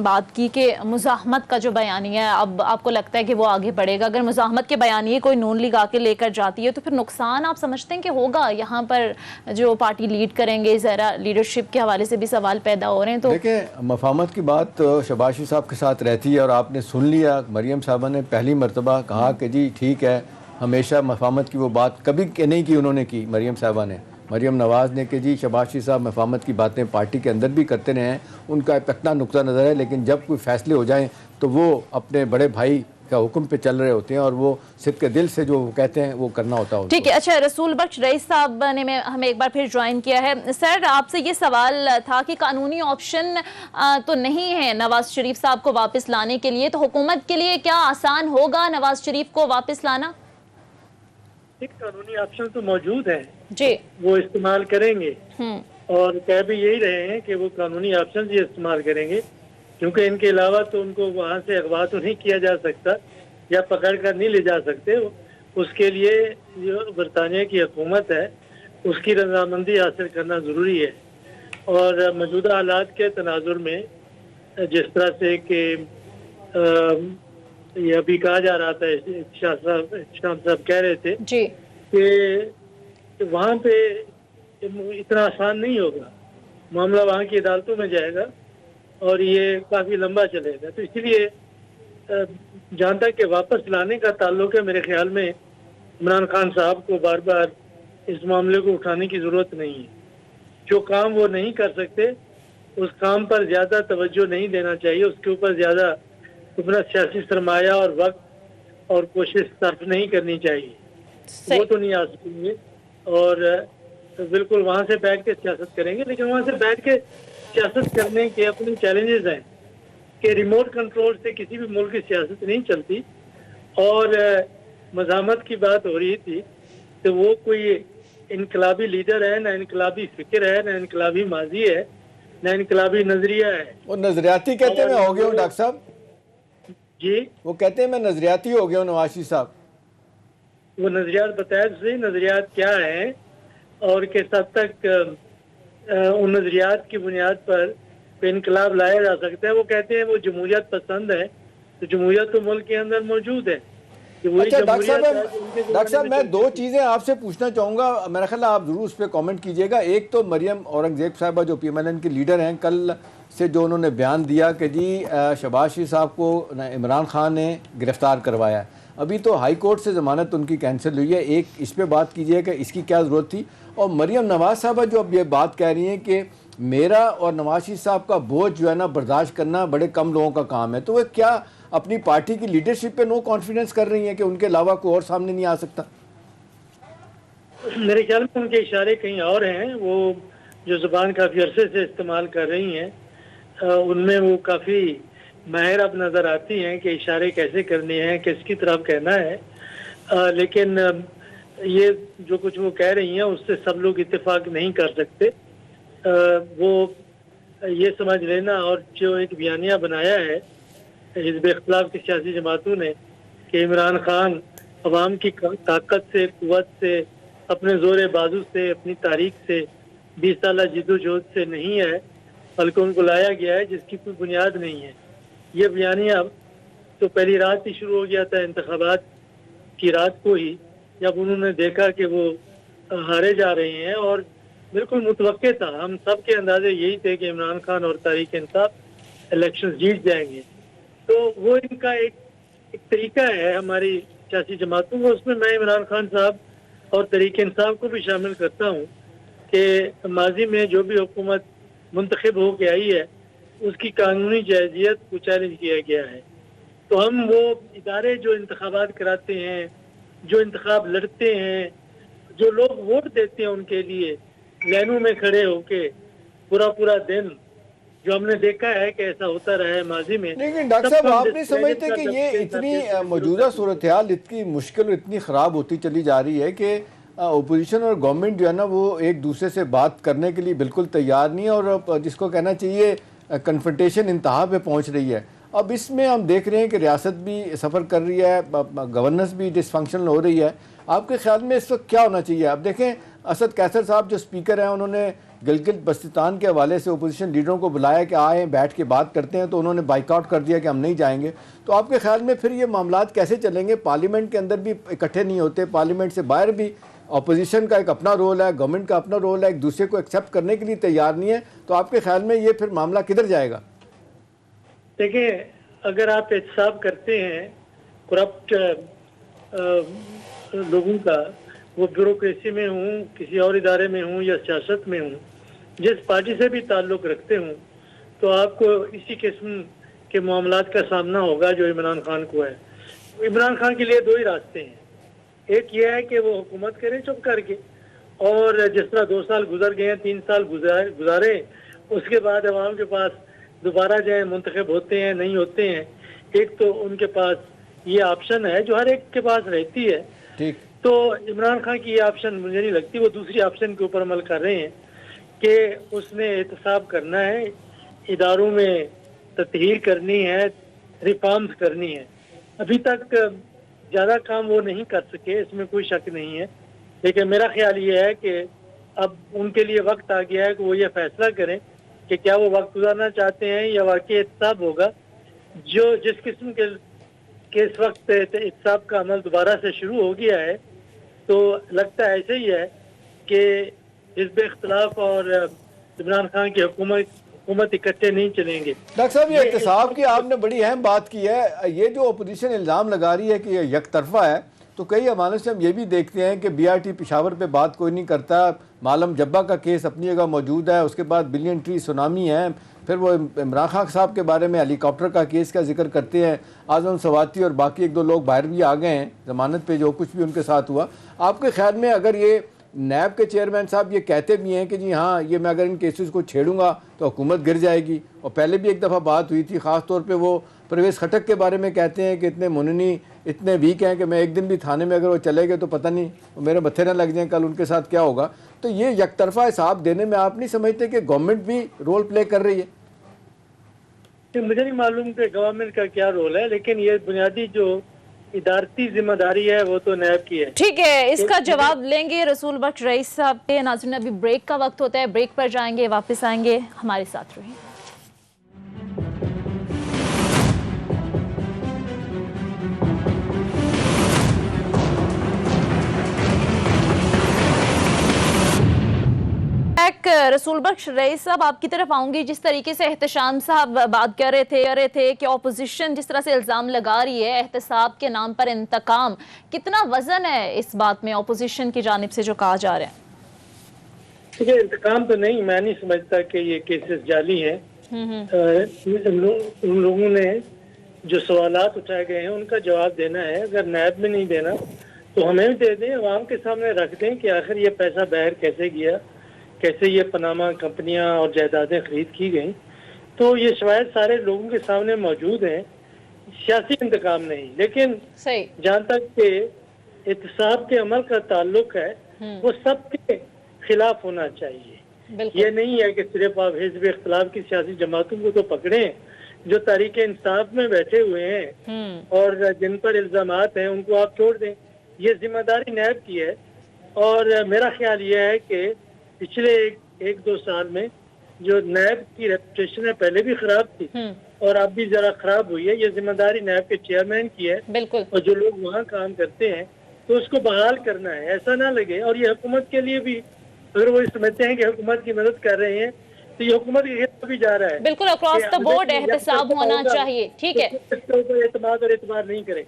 S1: بات کی کہ مزاحمت کا جو بیانیہ ہے, اب آپ کو لگتا ہے کہ وہ آگے بڑھے گا. اگر مزاحمت کے بیانیے کوئی نون لیگ آ کے لے کر جاتی ہے تو پھر نقصان آپ سمجھتے ہیں کہ ہوگا یہاں پر جو پارٹی لیڈ کریں گے, ذرا لیڈرشپ کے حوالے سے بھی سوال پیدا ہو رہے ہیں. تو
S2: دیکھیں مفاہمت کی بات شہباز شریف صاحب کے ساتھ رہتی ہے, اور آپ نے سن لیا مریم صاحبہ نے پہلی مرتبہ کہا کہ جی ٹھیک ہے, ہمیشہ مفاہمت کی وہ بات کبھی نہیں کی انہوں نے کی, مریم صاحبہ نے, مریم نواز نے, کہ جی شہباز شریف صاحب مفاہمت کی باتیں پارٹی کے اندر بھی کرتے رہے ہیں, ان کا اپنا نقطہ نظر ہے, لیکن جب کوئی فیصلے ہو جائیں تو وہ اپنے بڑے بھائی کا हुक्म पे चल रहे होते हैं और वो सिद्क़ के दिल से जो कहते हैं वो करना होता है।
S1: ठीक है, अच्छा, रसूल बख्श रईस साहब ने हमें एक बार फिर ज्वाइन किया है। सर, आपसे ये सवाल था कि कानूनी ऑप्शन तो नहीं है नवाज शरीफ साहब को वापस लाने के लिए, तो हुकूमत के लिए क्या आसान होगा नवाज शरीफ को वापस लाना?
S4: एक कानूनी ऑप्शन तो मौजूद है
S1: जी,
S4: वो इस्तेमाल करेंगे और कह भी यही रहे हैं कि वो कानूनी ऑप्शन ही इस्तेमाल करेंगे, क्योंकि इनके अलावा तो उनको वहाँ से अगवा तो नहीं किया जा सकता या पकड़ कर नहीं ले जा सकते। उसके लिए जो बरतानिया की हुकूमत है उसकी रजामंदी हासिल करना ज़रूरी है। और मौजूदा हालात के तनाजुर में जिस तरह से कि ये अभी कहा जा रहा था, शाम साहब कह रहे थे
S1: जी,
S4: कि वहाँ पे इतना आसान नहीं होगा, मामला वहाँ की अदालतों में जाएगा और ये काफ़ी लंबा चलेगा। तो इसलिए जहाँ तक कि वापस लाने का ताल्लुक है, मेरे ख्याल में इमरान खान साहब को बार बार इस मामले को उठाने की ज़रूरत नहीं है। जो काम वो नहीं कर सकते उस काम पर ज़्यादा तवज्जो नहीं देना चाहिए, उसके ऊपर ज़्यादा अपना सियासी सरमाया और वक्त और कोशिश सर्फ नहीं करनी चाहिए। वो तो नहीं आ सकेंगे और बिल्कुल वहाँ से बैठ के सियासत करेंगे, लेकिन वहाँ से बैठ के सियासत करने के अपने चैलेंजेस हैं कि रिमोट कंट्रोल से किसी भी मुल्क की सियासत नहीं चलती। और मज़ामत की बात हो रही थी तो वो कोई इनकलाबी लीडर है, ना इनकलाबी फिक्र है, ना इनकलाबी माजी है, ना इनकलाबी नजरिया है।
S2: वो नजरियाती कहते हैं मैं हो गया हूँ डॉक्टर साहब
S4: जी,
S2: वो कहते हैं मैं नजरियाती हो गया हूँ नवाज शरीफ साहब।
S4: वो नजरियात बताया तो सही, नजरियात क्या है और किस हद तक उन नजरियात की बुनियाद पर इनकलाब लाया जा सकता है। वो कहते हैं वो जमहूरियत पसंद है, तो जमहूरियत तो मुल्क के अंदर मौजूद है।
S2: अच्छा डॉक्टर साहब मैं दो चीज़ें आपसे पूछना चाहूँगा, मेरा ख्याल आप ज़रूर उस पर कॉमेंट कीजिएगा। एक तो मरियम औरंगज़ेब साहिबा जो PMLN की लीडर हैं, कल से जो उन्होंने बयान दिया कि जी शहबाज शरीफ साहब को इमरान खान ने गिरफ़्तार करवाया है, अभी तो हाई कोर्ट से ज़मानत उनकी कैंसिल हुई है। एक इस पे बात कीजिए कि इसकी क्या ज़रूरत थी। और मरियम नवाज़ साहबा जो अब ये बात कह रही हैं कि मेरा और नवाज शरीफ साहब का बोझ जो है ना बर्दाश्त करना बड़े कम लोगों का काम है, तो वह क्या अपनी पार्टी की लीडरशिप पे नो कॉन्फिडेंस कर रही हैं कि उनके अलावा कोई और सामने नहीं आ सकता?
S4: मेरे ख्याल में उनके इशारे कहीं और हैं। वो जो ज़ुबान काफ़ी अरसे से इस्तेमाल कर रही हैं उनमें वो काफ़ी माहिर अब नज़र आती हैं कि इशारे कैसे करने हैं, किसकी तरफ कहना है। लेकिन ये जो कुछ वो कह रही हैं उससे सब लोग इत्तेफाक नहीं कर सकते। वो ये समझ लेना और जो एक बयानिया बनाया है हिज़्ब इख्तिलाफ की सियासी जमातों ने कि इमरान खान अवाम की ताकत से, कुव्वत से, अपने ज़ोर बाजू से, अपनी तारीख से, 20 साल जिद्दोजहद से नहीं है, बल्कि उनको लाया गया है जिसकी कोई बुनियाद नहीं है। ये बयानिया तो पहली रात ही शुरू हो गया था, इंतखाबात की रात को ही, जब उन्होंने देखा कि वो हारे जा रहे हैं। और बिल्कुल मुतवक्के था, हम सब के अंदाजे यही थे कि इमरान खान और तहरीक इंसाफ इलेक्शन जीत जाएंगे। तो वो इनका एक तरीका है हमारी सियासी जमातों को, उसमें मैं इमरान खान साहब और तहरीक इंसाफ को भी शामिल करता हूँ कि माजी में जो भी हुकूमत मुंतखब हो के आई है उसकी कानूनी जायजियत को चैलेंज किया गया है। तो हम वो इदारे जो इंतखाबात कराते हैं, जो इंतखाब लड़ते हैं, जो लोग वोट देते हैं, उनके लिए लाइनों में खड़े होके पूरा दिन, जो हमने देखा है कि ऐसा होता रहा है माजी में।
S2: लेकिन डॉक्टर साहब आप नहीं समझते कि ये इतनी मौजूदा सूरत हाल इतनी मुश्किल और इतनी ख़राब होती चली जा रही है कि अपोजिशन और गवर्नमेंट जो है ना वो एक दूसरे से बात करने के लिए बिल्कुल तैयार नहीं है और जिसको कहना चाहिए कन्फ्रंटेशन इंतहा पे पहुंच रही है। अब इसमें हम देख रहे हैं कि रियासत भी सफ़र कर रही है, गवर्नेंस भी डिसफंक्शनल हो रही है। आपके ख्याल में इस वक्त क्या होना चाहिए? अब देखें असद कैसर साहब जो स्पीकर हैं उन्होंने गिलगित बल्तिस्तान के हवाले से अपोजिशन लीडरों को बुलाया कि आए बैठ के बात करते हैं, तो उन्होंने बाइकआउट कर दिया कि हम नहीं जाएंगे। तो आपके ख्याल में फिर ये मामलात कैसे चलेंगे? पार्लियामेंट के अंदर भी इकट्ठे नहीं होते, पार्लियामेंट से बाहर भी अपोजिशन का एक अपना रोल है, गवर्नमेंट का अपना रोल है, एक दूसरे को एक्सेप्ट करने के लिए तैयार नहीं है। तो आपके ख्याल में ये फिर मामला किधर जाएगा?
S4: देखिए, अगर आप एहतसाब करते हैं करप्ट लोगों का, वो ब्यूरोक्रेसी में हूँ, किसी और इदारे में हूँ या सियासत में हूँ, जिस पार्टी से भी ताल्लुक़ रखते हूँ, तो आपको इसी किस्म के मामलात का सामना होगा जो इमरान खान को है। عمران خان کے لیے دو ہی راستے ہیں. ایک یہ ہے کہ وہ حکومت کرے چپ کر کے، اور جس طرح 2 سال گزر گئے ہیں، 3 سال گزارے، اس کے بعد عوام کے پاس دوبارہ جائیں، منتخب ہوتے ہیں نہیں ہوتے ہیں. ایک تو ان کے پاس یہ آپشن ہے جو ہر ایک کے پاس رہتی ہے.
S2: ٹھیک.
S4: تو عمران خان کی یہ آپشن مجھے نہیں لگتی. وہ دوسری آپشن کے اوپر عمل کر رہے ہیں کہ اس نے احتساب کرنا ہے، اداروں میں تطہیر کرنی ہے، ریفارمز کرنی ہے. ابھی تک زیادہ کام وہ نہیں کر سکے، اس میں کوئی شک نہیں ہے، لیکن میرا خیال یہ ہے کہ اب ان کے لیے وقت آ گیا ہے کہ وہ یہ فیصلہ کریں کہ کیا وہ وقت گزارنا چاہتے ہیں یا واقعی احتساب ہوگا. جس قسم کے اس وقت احتساب کا عمل دوبارہ سے شروع ہو گیا ہے، تو لگتا ہے ایسے ہی ہے کہ حزب اختلاف اور عمران خان کی حکومت اکٹھے نہیں چلیں گے.
S2: ڈاکٹر صاحب، یہ احتساب کی آپ نے بڑی اہم بات کی ہے. یہ جو اپوزیشن الزام لگا رہی ہے کہ یہ یک طرفہ ہے، تو کئی حوالوں سے ہم یہ بھی دیکھتے ہیں کہ بی آر ٹی پشاور پہ بات کوئی نہیں کرتا. معلم جبہ کا کیس اپنی جگہ موجود ہے، اس کے بعد بلین ٹری سونامی ہے، پھر وہ عمران خان صاحب کے بارے میں ہیلی کاپٹر کا کیس کا ذکر کرتے ہیں. اعظم سواتی اور باقی 1-2 لوگ باہر بھی آ گئے ہیں ضمانت پہ، جو کچھ بھی ان کے ساتھ ہوا. آپ کے خیال میں اگر یہ نیب کے چیئرمین صاحب یہ کہتے بھی ہیں کہ جی ہاں یہ میں اگر ان کیسز کو چھیڑوں گا تو حکومت گر جائے گی، اور پہلے بھی ایک دفعہ بات ہوئی تھی، خاص طور پہ وہ پرویز خٹک کے بارے میں کہتے ہیں کہ اتنے مننی اتنے ویک ہیں کہ میں ایک دن بھی تھانے میں اگر وہ چلے گئے تو پتہ نہیں میرے متھے نہ لگ جائیں کل ان کے ساتھ کیا ہوگا. تو یہ یک طرفہ حساب دینے میں آپ نہیں سمجھتے کہ گورنمنٹ بھی رول پلے کر رہی ہے؟
S4: مجھے نہیں معلوم کہ گورنمنٹ کا کیا رول ہے، لیکن یہ بنیادی جو ادارتی ذمہ داری ہے وہ تو نیب کی ہے.
S1: ٹھیک ہے، اس کا جواب لیں گے رسول بخش رئیس صاحب کے. ناظرین ابھی بریک کا وقت ہوتا ہے، بریک پر جائیں گے، واپس آئیں گے، ہمارے ساتھ رہیں. رسول بخش رئیس صاحب، آپ کی طرف آؤں گی. جس طریقے سے احتشام صاحب بات کر رہے تھے کہ اپوزیشن جس طرح سے الزام لگا رہی ہے احتساب کے نام پر انتقام، کتنا وزن ہے اس بات میں اپوزیشن کی جانب سے جو کہا جا رہا ہے؟
S4: ٹھیک ہے، انتقام تو نہیں، میں نہیں سمجھتا کہ یہ کیسز جعلی ہیں. ان لوگوں نے جو سوالات اٹھائے گئے ہیں ان کا جواب دینا ہے. اگر نیب میں نہیں دینا تو ہمیں بھی دے دیں، عوام کے سامنے رکھ دیں کہ آخر یہ پیسہ باہر کیسے گیا، کیسے یہ پاناما کمپنیاں اور جائیدادیں خرید کی گئیں. تو یہ شواہد سارے لوگوں کے سامنے موجود ہیں. سیاسی انتقام نہیں، لیکن جہاں تک کہ احتساب کے عمل کا تعلق ہے وہ سب کے خلاف ہونا چاہیے. یہ نہیں ہے کہ صرف آپ حزب اختلاف کی سیاسی جماعتوں کو تو پکڑیں جو تحریک انصاف میں بیٹھے ہوئے ہیں اور جن پر الزامات ہیں ان کو آپ چھوڑ دیں. یہ ذمہ داری نیب کی ہے. اور میرا خیال یہ ہے کہ پچھلے 1-2 سال میں جو نیب کی ریپوٹیشن ہے پہلے بھی خراب تھی اور اب بھی ذرا خراب ہوئی ہے. یہ ذمہ داری نیب کے چیئرمین کی ہے، اور جو لوگ وہاں کام کرتے ہیں تو اس کو بحال کرنا ہے. ایسا نہ لگے، اور یہ حکومت کے لیے بھی اگر وہ سمجھتے ہیں کہ حکومت کی مدد کر رہے ہیں تو یہ حکومت کے خلاف بھی جا رہا ہے.
S1: بالکل اکراس دا بورڈ احتساب ہونا چاہیے. ٹھیک ہے،
S4: اس کے اوپر اعتماد اور اعتبار نہیں کریں.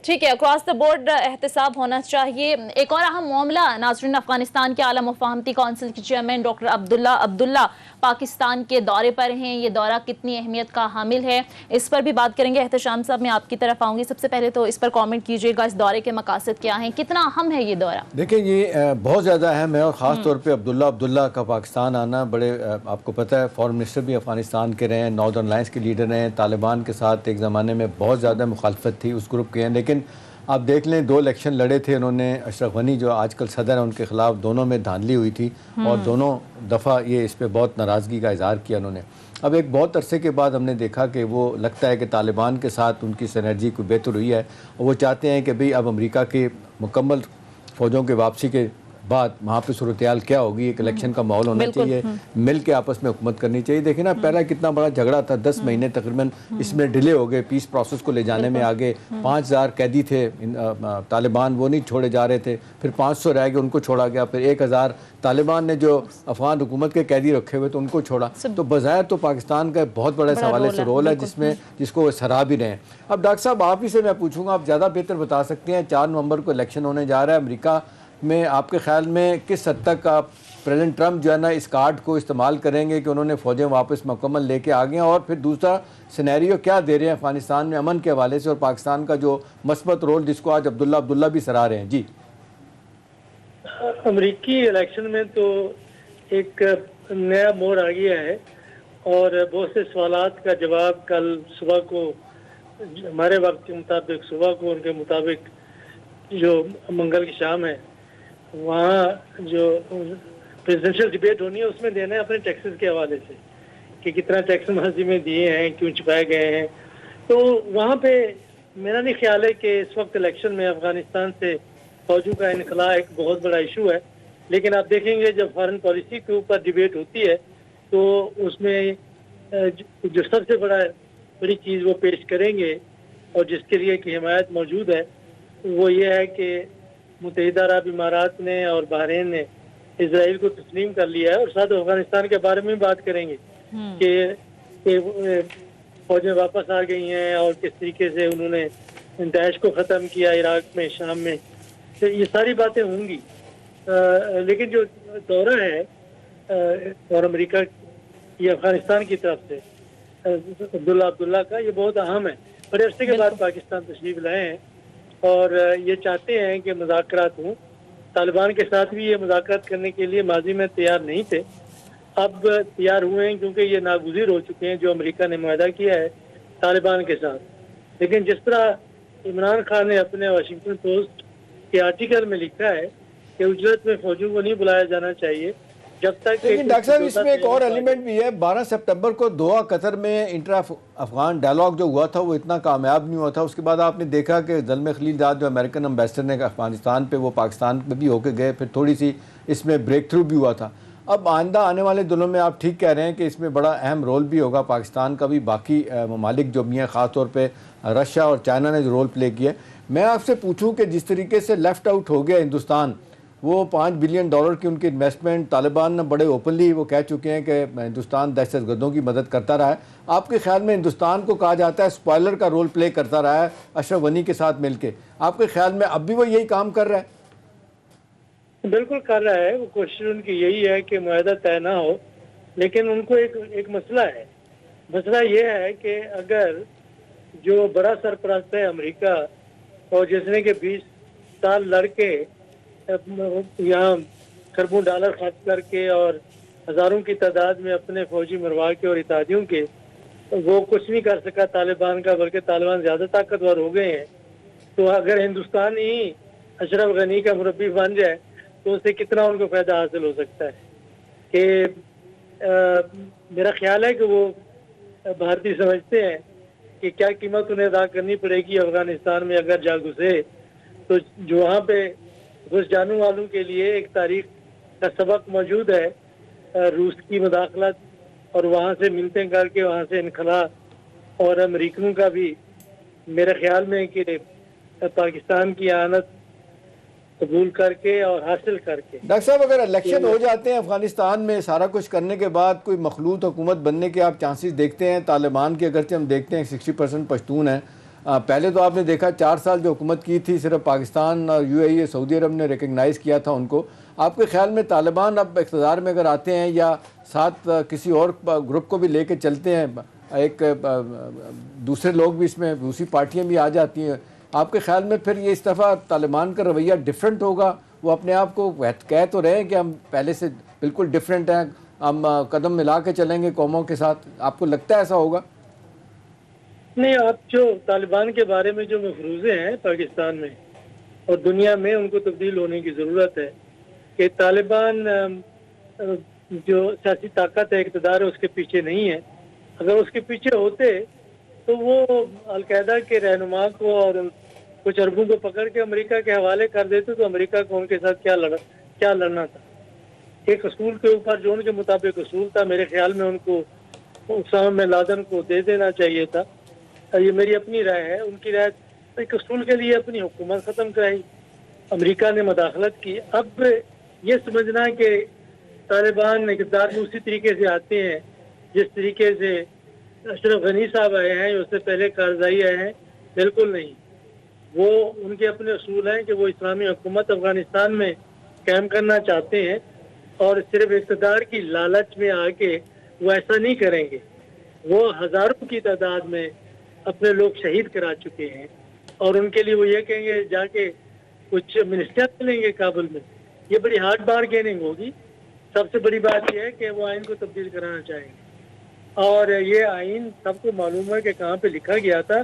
S1: ٹھیک ہے، اکراس دا بورڈ احتساب ہونا چاہیے. ایک اور اہم معاملہ ناظرین، افغانستان کے اعلیٰ مفاہمتی کونسل کے چیئرمین ڈاکٹر عبداللہ پاکستان کے دورے پر ہیں. یہ دورہ کتنی اہمیت کا حامل ہے، اس پر بھی بات کریں گے. احتشام صاحب، میں آپ کی طرف آؤں گی. سب سے پہلے تو اس پر کامنٹ کیجیے گا، اس دورے کے مقاصد کیا ہیں، کتنا اہم ہے یہ دورہ؟
S2: دیکھیں یہ بہت زیادہ اہم ہے، اور خاص طور پہ عبداللہ کا پاکستان آنا بڑے، آپ کو پتہ ہے فارن منسٹر بھی افغانستان کے رہے ہیں، ناردرن الائنس کے لیڈر ہیں، طالبان کے ساتھ ایک زمانے میں بہت زیادہ مخالفت تھی اس گروپ کے ہیں. لیکن آپ دیکھ لیں 2 الیکشن لڑے تھے انہوں نے. اشرف غنی جو آج کل صدر ہیں ان کے خلاف دونوں میں دھاندلی ہوئی تھی، اور دونوں دفعہ یہ اس پہ بہت ناراضگی کا اظہار کیا انہوں نے. اب ایک بہت عرصے کے بعد ہم نے دیکھا کہ وہ لگتا ہے کہ طالبان کے ساتھ ان کی سینرجی کو بہتر ہوئی ہے، اور وہ چاہتے ہیں کہ بھئی اب امریکہ کے مکمل فوجوں کے واپسی کے بعد وہاں پہ صورتحال کیا ہوگی. ایک الیکشن کا ماحول ہونا چاہیے، مل کے آپس میں حکومت کرنی چاہیے. دیکھیں نا پہلا کتنا بڑا جھگڑا تھا، 10 مہینے تقریباً اس میں ڈیلے ہو گئے پیس پروسیس کو لے جانے میں. آگے 5000 قیدی تھے طالبان، وہ نہیں چھوڑے جا رہے تھے، پھر 500 رہ گئے ان کو چھوڑا گیا، پھر 1000 طالبان نے جو افغان حکومت کے قیدی رکھے ہوئے تو ان کو چھوڑا. تو بظاہر تو پاکستان کا بہت بڑے حوالے سے رول ہے جس کو وہ سراہ بھی رہے ہیں. اب ڈاکٹر صاحب آپ ہی سے میں پوچھوں گا، آپ زیادہ بہتر بتا سکتے ہیں، 4 نومبر کو الیکشن ہونے جا رہا ہے امریکہ میں. آپ کے خیال میں کس حد تک آپ प्रेसिडेंट ट्रम्प जो है ना इस कार्ड को इस्तेमाल करेंगे कि उन्होंने फ़ौजें वापस मुकम्मल लेके आ गए हैं, और फिर दूसरा सिनेरियो क्या दे रहे हैं अफ़गानिस्तान में अमन के हवाले से और पाकिस्तान का जो मस्बत रोल जिसको आज अब्दुल्ला भी सराह रहे हैं? जी,
S4: अमेरिकी इलेक्शन में तो एक नया मोड़ आ गया है और बहुत से सवालात का जवाब कल सुबह को हमारे वक्त के मुताबिक सुबह को उनके मुताबिक जो मंगल की शाम है वहाँ जो प्रेसिडेंशियल डिबेट होनी है उसमें देना है अपने टैक्सेस के हवाले से कि कितना टैक्स माजी में दिए हैं, क्यों छुपाए गए हैं। तो वहाँ पे मेरा नहीं ख्याल है कि इस वक्त इलेक्शन में अफगानिस्तान से फौजों का इनखला एक बहुत बड़ा इशू है, लेकिन आप देखेंगे जब फॉरेन पॉलिसी के ऊपर डिबेट होती है तो उसमें जो सबसे बड़ी चीज़ वो पेश करेंगे और जिसके लिए की हिमायत मौजूद है वो ये है कि मुत्तहिदा अरब इमारात ने और बहरीन ने इजराइल को तस्लीम कर लिया है, और साथ अफगानिस्तान के बारे में बात करेंगे कि फौजें वापस आ गई हैं और किस तरीके से उन्होंने दाइश को ख़त्म किया इराक में, शाम में। तो ये सारी बातें होंगी, लेकिन जो दौरा है और अमेरिका ये अफगानिस्तान की तरफ से अब्दुल्ला का ये बहुत अहम है। बड़े अरसे के बाद पाकिस्तान तशरीफ लाए हैं और ये चाहते हैं कि मुज़ाकरात हों। तालिबान के साथ भी ये मुज़ाकरात करने के लिए माजी में तैयार नहीं थे, अब तैयार हुए हैं क्योंकि ये नागुज़ीर हो चुके हैं जो अमेरिका ने मुआहदा किया है तालिबान के साथ। लेकिन जिस तरह इमरान खान ने अपने वाशिंगटन पोस्ट के आर्टिकल में लिखा है कि उजरत में फौजों को नहीं बुलाया जाना चाहिए जब तक।
S2: लेकिन डॉक्टर साहब इसमें एक और एलिमेंट भी है, 12 सितंबर को दोहा कतर में इंटर अफगान डायलॉग जो हुआ था वो इतना कामयाब नहीं हुआ था। उसके बाद आपने देखा कि ज़ल्मे खलीलजाद जो अमेरिकन एम्बेसडर ने अफगानिस्तान पे वो पाकिस्तान पे भी होके गए, फिर थोड़ी सी इसमें ब्रेक थ्रू भी हुआ था। अब आइंदा आने वाले दिनों में आप ठीक कह रहे हैं कि इसमें बड़ा अहम रोल भी होगा पाकिस्तान का भी, बाकी ममालिक जो भी हैं, ख़ास तौर पे रशिया और चाइना ने जो रोल प्ले किया। मैं आपसे पूछूं कि जिस तरीके से लेफ़्ट आउट हो गया हिंदुस्तान, वो $5 बिलियन की उनकी इन्वेस्टमेंट, तालिबान ने बड़े ओपनली वो कह चुके हैं कि हिंदुस्तान दहशतगर्दों की मदद करता रहा है। आपके ख्याल में हिंदुस्तान को कहा जाता है स्पॉयलर का रोल प्ले करता रहा है अशरफ गनी के साथ मिलके, आपके ख्याल में अब भी वो यही काम कर रहा है?
S4: बिल्कुल कर रहा है। वो कोशिश उनकी यही है कि मुआहदा तय ना हो, लेकिन उनको एक मसला है। मसला ये है कि अगर जो बड़ा सरपरस्त है अमेरिका और जिसने के 20 साल लड़के यहाँ खरबों डॉलर खर्च करके और हज़ारों की तादाद में अपने फौजी मरवा के और इत्तेहादियों के, वो कुछ नहीं कर सका तालिबान का, बल्कि तालिबान ज़्यादा ताकतवर हो गए हैं। तो अगर हिंदुस्तान ही अशरफ गनी का मुरब्बी बन जाए तो उससे कितना उनको फ़ायदा हासिल हो सकता है। कि मेरा ख्याल है कि वो भारतीय समझते हैं कि क्या कीमत उन्हें अदा करनी पड़ेगी अफगानिस्तान में अगर जा घुसे, तो जो वहाँ पे घुस जाने वालों के लिए एक तारीख का सबक मौजूद है, रूस की मुदाखलत और वहाँ से मिलते करके वहाँ से इनखला, और अमेरिकनों का भी मेरे ख्याल में कि पाकिस्तान की आनत कबूल करके और हासिल करके।
S2: डॉक्टर साहब अगर इलेक्शन हो जाते हैं अफगानिस्तान में, सारा कुछ करने के बाद कोई मखलूत हुकूमत बनने के आप चांसेस देखते हैं? तालिबान की अगरचे हम देखते हैं 60% पश्तून हैं, पहले तो आपने देखा 4 साल जो हुकूमत की थी सिर्फ पाकिस्तान और UAE सऊदी अरब ने रिकगनाइज़ किया था उनको। आपके ख्याल में तालिबान अब इक़्तिदार में अगर आते हैं या साथ किसी और ग्रुप को भी लेके चलते हैं, एक दूसरे लोग भी इसमें दूसरी पार्टियाँ भी आ जाती हैं, आपके ख्याल में फिर ये इस दफ़ा तालिबान का रवैया डिफरेंट होगा? वो अपने आप को कह तो रहे हैं कि हम पहले से बिल्कुल डिफरेंट हैं, हम कदम मिला के चलेंगे कौमों के साथ, आपको लगता है ऐसा होगा?
S4: नहीं, आप जो तालिबान के बारे में जो मफरूज़े हैं पाकिस्तान में और दुनिया में, उनको तब्दील होने की ज़रूरत है। कि तालिबान जो सियासी ताकत है, इक़्तिदार है, उसके पीछे नहीं है। अगर उसके पीछे होते तो वो अलकायदा के रहनुमा को और कुछ अरबों को पकड़ के अमेरिका के हवाले कर देते तो अमेरिका को उनके साथ क्या लड़ना था। एक असूल के ऊपर जो उनके मुताबिक असूल था, मेरे ख्याल में उनको उसामा बिन लादेन को दे देना चाहिए था। ये मेरी अपनी राय है। उनकी राय एक असूल के लिए अपनी हुकूमत ख़त्म कराई, अमेरिका ने मुदाखलत की। अब ये समझना कि तालिबान इक़्तिदार में उसी तरीके से आते हैं जिस तरीके से अशरफ गनी साहब आए हैं, उससे पहले कारज़ाई आए हैं, बिल्कुल नहीं। वो उनके अपने असूल हैं कि वो इस्लामी हुकूमत अफगानिस्तान में कायम करना चाहते हैं اور صرف اقتدار کی لالچ میں آ کے وہ ایسا نہیں کریں گے. وہ ہزاروں کی تعداد میں اپنے لوگ شہید کرا چکے ہیں اور ان کے لیے وہ یہ کہیں گے جا کے کچھ منسٹر ملیں گے کابل میں. یہ بڑی ہارڈ بارگیننگ ہوگی. سب سے بڑی بات یہ ہے کہ وہ آئین کو تبدیل کرانا چاہیں گے اور یہ آئین سب کو معلوم ہے کہ کہاں پہ لکھا گیا تھا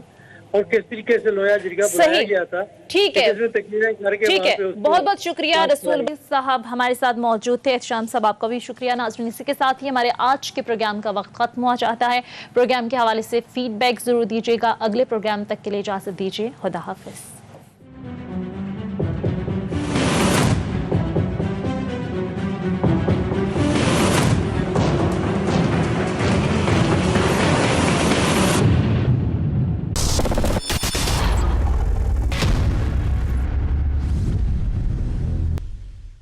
S4: اور کس طریقے سے لویا جرگہ بنایا گیا تھا.
S1: ٹھیک ہے
S4: ٹھیک
S1: ہے، بہت بہت شکریہ رسول صاحب ہمارے ساتھ موجود تھے. احتشام صاحب آپ کا بھی شکریہ. ناظرین اسی کے ساتھ ہی ہمارے آج کے پروگرام کا وقت ختم ہوا چاہتا ہے. پروگرام کے حوالے سے فیڈ بیک ضرور دیجیے گا. اگلے پروگرام تک کے لیے اجازت دیجیے. خدا حافظ.